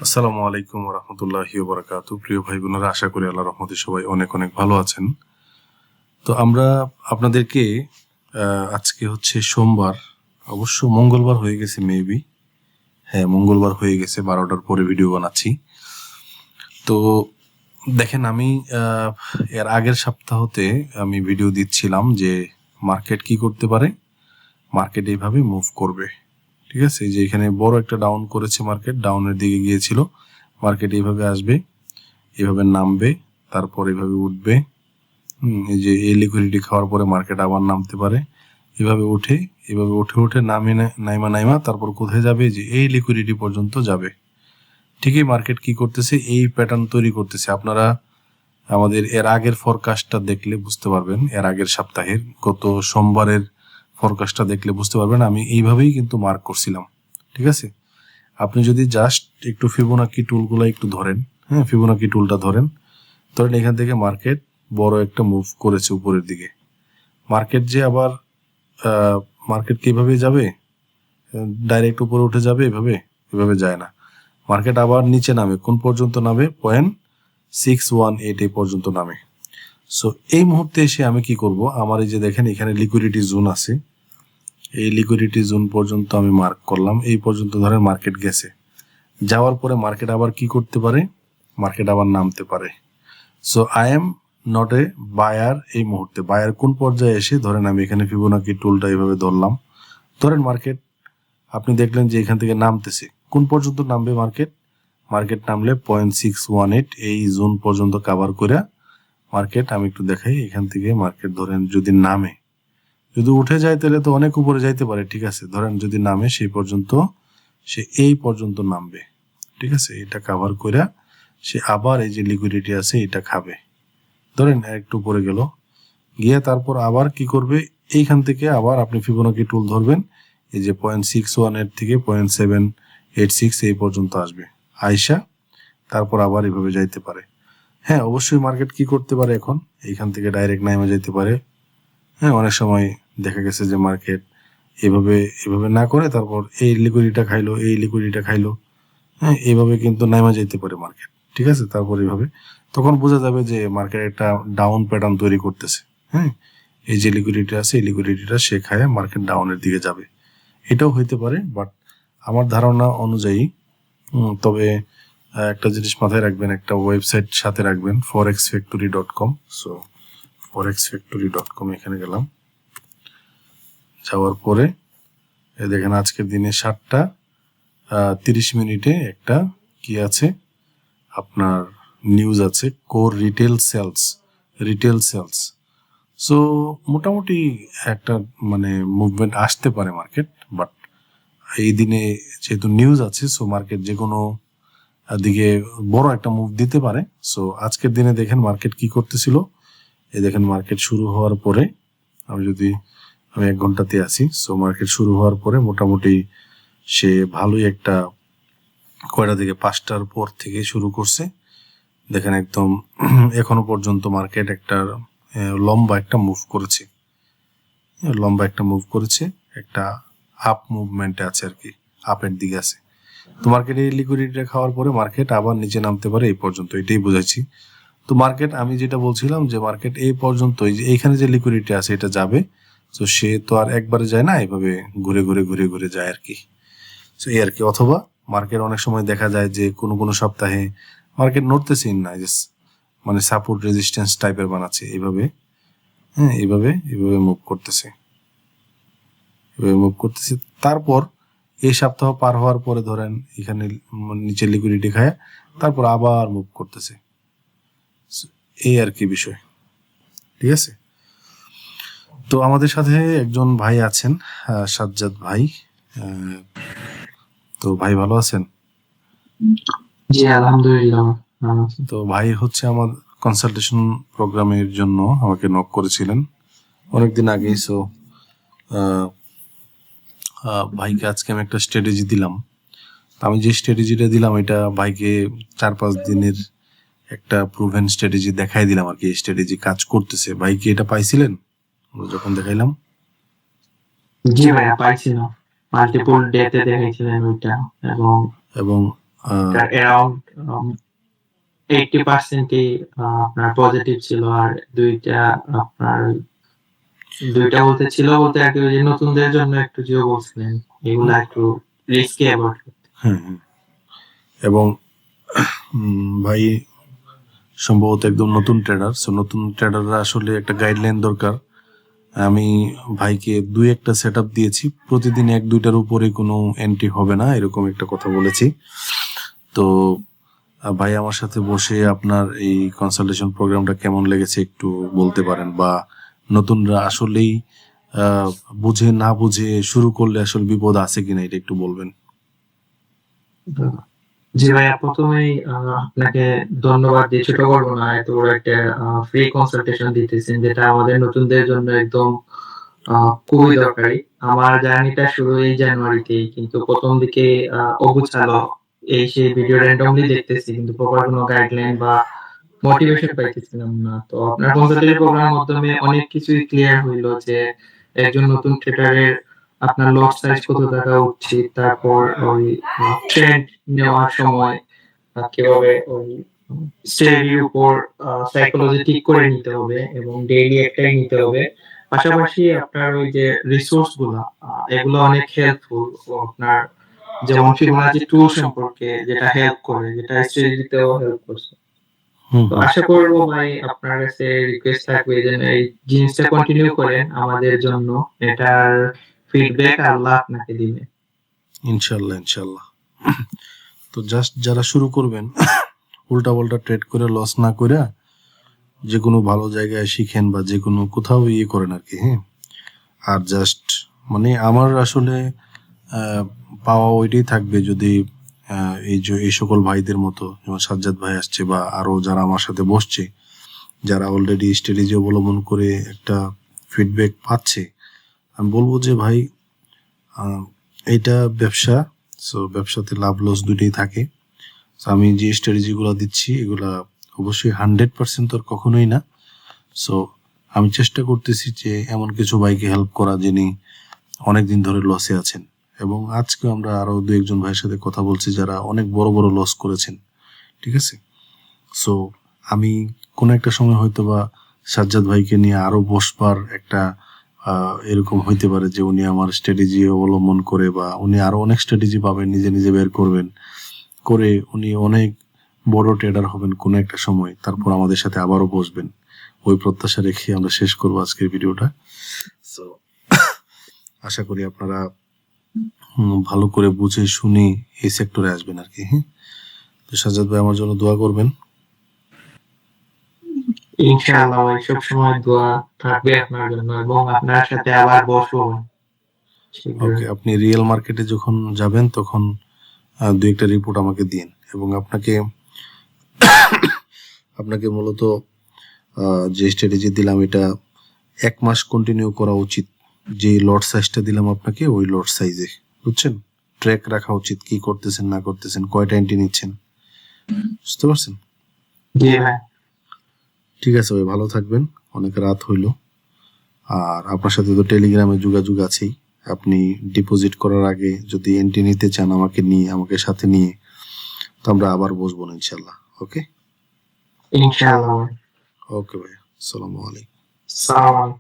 আসসালামু আলাইকুম রহমতুল্লাহি ওয়া বারাকাতুহু। প্রিয় ভাই বোনেরা, আশা করি আল্লাহর রহমতে সবাই অনেক অনেক ভালো আছেন। তো আমরা আপনাদেরকে আজকে হচ্ছে সোমবার, অবশ্য মঙ্গলবার হয়ে গেছে মেবি, হ্যাঁ মঙ্গলবার হয়ে গেছে, 12টার পরে ভিডিও বানাচ্ছি। তো দেখেন, আমি এর আগের সপ্তাহতে আমি ভিডিও দিচ্ছিলাম যে মার্কেট কি করতে পারে, মার্কেট এইভাবে মুভ করবে। ঠিক আছে, যে এখানে বড় একটা ডাউন করেছে, মার্কেট ডাউনের দিকে গিয়েছিল, মার্কেট এইভাবে আসবে, এভাবে নামবে, তারপর এভাবে উঠবে। এই যে এই লিকুইডিটি খাওয়ার পরে মার্কেট আবার নামতে পারে, এভাবে উঠে উঠে নাইমা তারপর কোথায় যাবে, যে এই লিকুইডিটি পর্যন্ত যাবে। ঠিকই মার্কেট কি করতেছে, এই প্যাটার্ন তৈরি করতেছে। আপনারা আমাদের এর আগের ফরকাস্টটা দেখলে বুঝতে পারবেন, এর আগের সপ্তাহের গত সোমবারের ফরকাস্টটা দেখলে বুঝতে পারবেন আমি এইভাবেই কিন্তু মার্ক করছিলাম। ঠিক আছে, আপনি যদি জাস্ট একটু ফিবোনাকি টুলগুলো একটু ধরেন, হ্যাঁ ফিবোনাকি টুলটা ধরেন এখান থেকে মার্কেট বড় একটা মুভ করেছে উপরের দিকে। মার্কেট যে আবার মার্কেট কিভাবে যাবে, ডাইরেক্ট উপরে উঠে যাবে এভাবে যায় না। মার্কেট আবার নিচে নামে, কোন পর্যন্ত নামে, 0.618 এই পর্যন্ত নামে। সো এই মুহূর্তে এসে আমি কি করব, আমার এই যে দেখেন এখানে লিকুইডিটি জোন আছে, এই লিকুইডিটি জোন পর্যন্ত আমি মার্ক করলাম, এই পর্যন্ত ধরে মার্কেট গেছে। যাওয়ার পরে মার্কেট আবার কি করতে পারে, মার্কেট আবার নামতে পারে। So I am not a buyer. এই মুহূর্তে বায়ার কোন পর্যায়ে এসে, ধরেন আমি এখানে ফিবোনাকি টুলটা এইভাবে ধরলাম, ধরেন মার্কেট আপনি দেখলেন যে এখান থেকে নামতেছে, কোন পর্যন্ত নামবে মার্কেট, মার্কেট নামলে 0.618 এই জোন পর্যন্ত কাভার করে মার্কেট, আমি একটু দেখাই এখান থেকে মার্কেট ধরেন যদি নামে, যদি উঠে যায় তাহলে তো অনেক উপরে যাইতে পারে। ঠিক আছে, ধরেন যদি নামে সেই পর্যন্ত, সে এই পর্যন্ত নামবে। ঠিক আছে, এটা কাভার করে সে আবার এই যে লিকুইডিটি আছে এটা খাবে, ধরেন একটু পরে গেল, গিয়ে তারপর আবার কি করবে, এইখান থেকে আবার আপনি ফিবোনাকি টুল ধরবেন, এই যে 0.618 থেকে 0.786 এই পর্যন্ত আসবে, আয়সা তারপর আবার এভাবে যাইতে পারে। হ্যাঁ অবশ্যই মার্কেট কি করতে পারে, এখন এইখান থেকে ডাইরেক্ট নামে যেতে পারে। হ্যাঁ অনেক সময় দেখা গেছে যে মার্কেট এভাবে না করে তারপর এই লিকুইডিটা খাইলো, হ্যাঁ এইভাবে কিন্তু নামা যেতে পারে মার্কেট। ঠিক আছে, তারপর এইভাবে তখন বোঝা যাবে যে মার্কেট একটা ডাউন প্যাটার্ন তৈরি করতেছে। হ্যাঁ, এই যে লিকুইডিটি আছে, এই লিকুইডিটিটা সে খায় মার্কেট ডাউনের দিকে যাবে, এটাও হইতে পারে। বাট আমার ধারণা অনুযায়ী তবে একটা জিনিস মাথায় রাখবেন, একটা ওয়েবসাইট সাথে রাখবেন, forexfactory.com। সো forexfactory.com এখানে গেলাম, যাওয়ার পরে দেখেন আজকের দিনে 7:30 একটা কি আছে, আপনার নিউজ আছে, কোর রিটেল সেলস। সো মোটামুটি একটা মানে মুভমেন্ট আসতে পারে মার্কেট, বাট এই দিনে যেহেতু নিউজ আছে, সো মার্কেট যে কোনো দিকে বড় একটা মুভ দিতে পারে। সো আজকের দিনে দেখেন মার্কেট কি করতেছিল, এই দেখেন মার্কেট শুরু হওয়ার পরে, আমি 1 ঘন্টাতে আছি, সো মার্কেট শুরু হওয়ার পরে মোটামুটি সে ভালোই একটা, কয়টা থেকে 5টার পর থেকে শুরু করছে, দেখেন একদম এখনো পর্যন্ত মার্কেট একটা লম্বা একটা মুভ করেছে, একটা আপ মুভমেন্টে আছে আর কি, আপের দিকে আছে। তো মার্কেট এই লিকুইডিটিটা খাওয়ার পরে মার্কেট আবার নিচে নামতে পারে, এই পর্যন্ত, এটাই বোঝাচ্ছি। তো মার্কেট, আমি যেটা বলছিলাম যে মার্কেট এই পর্যন্ত, এইখানে যে লিকুইডিটি আছে এটা যাবে, তো সে তো আর একবারে যায় না, এইভাবে ঘুরে যায় আর কি। তো এই আর কি। অথবা মার্কেট অনেক সময় দেখা যায় যে কোনো সপ্তাহে মার্কেট নড়তেছেই না, মানে সাপোর্ট রেজিস্ট্যান্স টাইপের বানাচ্ছে এইভাবে, হ্যাঁ এইভাবে মুভ করতেছে, তারপর এই সপ্তাহ পার হওয়ার পরে ধরেন এখানে নিচে লিকুইডিটি খায়, তারপর আবার মুভ করতেছে, এই আর কি বিষয়। ঠিক আছে, তো আমাদের সাথে একজন ভাই আছেন, সাজ্জাদ ভাই। তো ভাই ভালো আছেন? জি আলহামদুলিল্লাহ। তো ভাই হচ্ছে আমার কনসালটেশন প্রোগ্রামের জন্য আমাকে নক করেছিলেন অনেকদিন আগেই। সো ভাইকে আজকে আমি একটা স্ট্র্যাটেজি দিলাম। আমি যে স্ট্র্যাটেজিটা দিলাম এটা ভাইকে 4-5 দিনের একটা প্রুভেন স্ট্র্যাটেজি দেখাই দিলাম আর কি, এই স্ট্র্যাটেজি কাজ করতেছে। ভাই কি এটা পাইছিলেন যখন দেখাইলাম? জি ভাইয়া পাইছিলাম, মাল্টিপল ডেতে দেখাইছিলেন ওইটা, এবং অ্যারাউন্ড 80%ই আপনার পজিটিভ ছিল, আর আপনার দুইটা বলতে আর কি ওই যে নতুনদের জন্য একটু জিও বলছিলেন, এগুলা একটু রিস্কি অ্যাভয়েড করতে। হ্যাঁ হ্যাঁ। এবং ভাই সম্ভবত একদম নতুন ট্রেডার, সো নতুন ট্রেডাররা আসলে একটা গাইডলাইন দরকার। আমি ভাইকে দুই একটা সেট আপ দিয়েছি, প্রতিদিন এক দুইটার উপরে কোনো এন্ট্রি হবে না, এরকম একটা কথা বলেছি। তো ভাই আমার সাথে বসে আপনার এই কনসালটেশন প্রোগ্রামটা কেমন লেগেছে একটু বলতে পারেন, বা নতুনরা আসলেই বুঝে না বুঝে শুরু করলে আসলে বিপদ আছে কিনা এটা একটু বলবেন। জি ভাইয়া, প্রথমেই আপনাকে ধন্যবাদ দিয়ে ছোট করবো না, এত বড় একটা ফ্রি কনসালটেশন দিতেছেন, যেটা আমাদের নতুনদের জন্য একদম খুবই দরকারি। আমার জার্নিটা শুরু এই জানুয়ারিতেই, কিন্তু প্রথম দিকে অগুছালো, এই সেই ভিডিও র্যান্ডমলি দেখতেছি, কিন্তু প্রপার কোনো গাইডলাইন বা মোটিভেশন পাইতেছিলাম না। তো আপনার কনসালটেন্ট প্রোগ্রামের মাধ্যমে অনেক কিছুই ক্লিয়ার হইলো, যে একজন নতুন ট্রেডারের আপনার লট সাইজ কত থাকা উচিত, তারপর ওই ট্রেন্ড নেওয়ার সময় কিভাবে ওই স্টেডির উপর সাইকোলজি ঠিক করে নিতে হবে, এবং ডেইলি একটাই নিতে হবে। পাশাপাশি আপনার ওই যে রিসোর্স গুলা, এগুলো অনেক হেল্পফুল। আপনার যেমন ফিবোনাচি টুল সম্পর্কে যেটা হেল্প করে, যেটা স্ট্র্যাটেজিতেও হেল্প করছে। তো আশা করবো ভাই, আপনার কাছে রিকোয়েস্ট থাকবে যেন এই জিনিসটা কন্টিনিউ করেন আমাদের জন্য। এটার ফিডব্যাক আল্লাহ আপনাকে দিবে। ইনশাল্লাহ ইনশাল্লাহ। তো জাস্ট যারা শুরু করবেন, উল্টা পাল্টা ট্রেড করে লস না করে যে কোনো ভালো জায়গায় শিখেন, বা যে কোনো কোথাও ইয়ে করেন আর কি। হ্যাঁ, আর জাস্ট মানে আমার আসলে পাওয়া ওইটাই থাকবে, যদি এই সকল ভাইদের মতো, যেমন সাজ্জাদ ভাই আসছে বা আরো যারা আমার সাথে বসছে, যারা অলরেডি স্ট্র্যাটেজি অবলম্বন করে একটা ফিডব্যাক পাচ্ছে, আমি বলবো যে ভাই এইটা ব্যবসা, সো ব্যবসাতে লাভ লস দুটোই থাকে। আমি যে স্ট্র্যাটেজিগুলো দিচ্ছি এগুলা অবশ্যই 100% তো কখনোই না। সো আমি চেষ্টা করতেছি যে এমন কিছু ভাইকে হেল্প করা যিনি অনেকদিন ধরে লসে আছেন, এবং আজকে আমরা আরো দু একজন ভাইয়ের সাথে কথা বলছি যারা অনেক বড় বড় লস করেছেন। ঠিক আছে, সো আমি কোনো একটা সময় হয়তো বা সাজ্জাদ ভাইকে নিয়ে আরো বসবার একটা এরকম হইতে পারে যে উনি আমার স্ট্র্যাটেজি অবলম্বন করে, বা উনি আরো অনেক স্ট্র্যাটেজি পাবেন, নিজে নিজে বের করবেন, করে উনি অনেক বড় ট্রেডার হবেন কোনো একটা সময়, তারপর আমাদের সাথে আবারও বসবেন। ওই প্রত্যাশা রেখে আমরা শেষ করবো আজকের ভিডিওটা। সো আশা করি আপনারা ভালো করে বুঝে শুনে এই সেক্টরে আসবেন আর কি। হ্যাঁ, তো সাজ্জাদ ভাই আমার জন্য দোয়া করবেন। ইনশাআল্লাহ ভাই, সবসময় দোয়া থাকবে আপনার জন্য, এবং আপনার সাথে আবার বসবো শীঘ্রই। ওকে, আপনি রিয়েল মার্কেটে যখন যাবেন তখন দু একটা রিপোর্ট আমাকে দিন, এবং আপনাকে মূলত যে স্ট্র্যাটেজি দিলাম এটা 1 মাস কন্টিনিউ করা উচিত। যে লট সাইজটা দিলাম আপনাকে ওই লট সাইজে, বুঝছেন, ট্র্যাক রাখা উচিত, কি করতেছেন না করতেছেন, কয়টা এন্ট্রি নিচ্ছেন, বুঝতে পারছেন? জি ভাই। ঠিক আছে ভাই, ভালো থাকবেন, অনেক রাত হইলো। আর আপনার সাথে তো টেলিগ্রামে যোগাযোগ আছেই, আপনি ডিপোজিট করার আগে যদি এন্ট্রি নিতে চান আমাকে সাথে নিয়ে, তো আমরা আবার বসবো না ইনশাল্লাহ। ওকে, ইনশাআল্লাহ। ওকে ভাই, আসসালামু আলাইকুম। সালাম।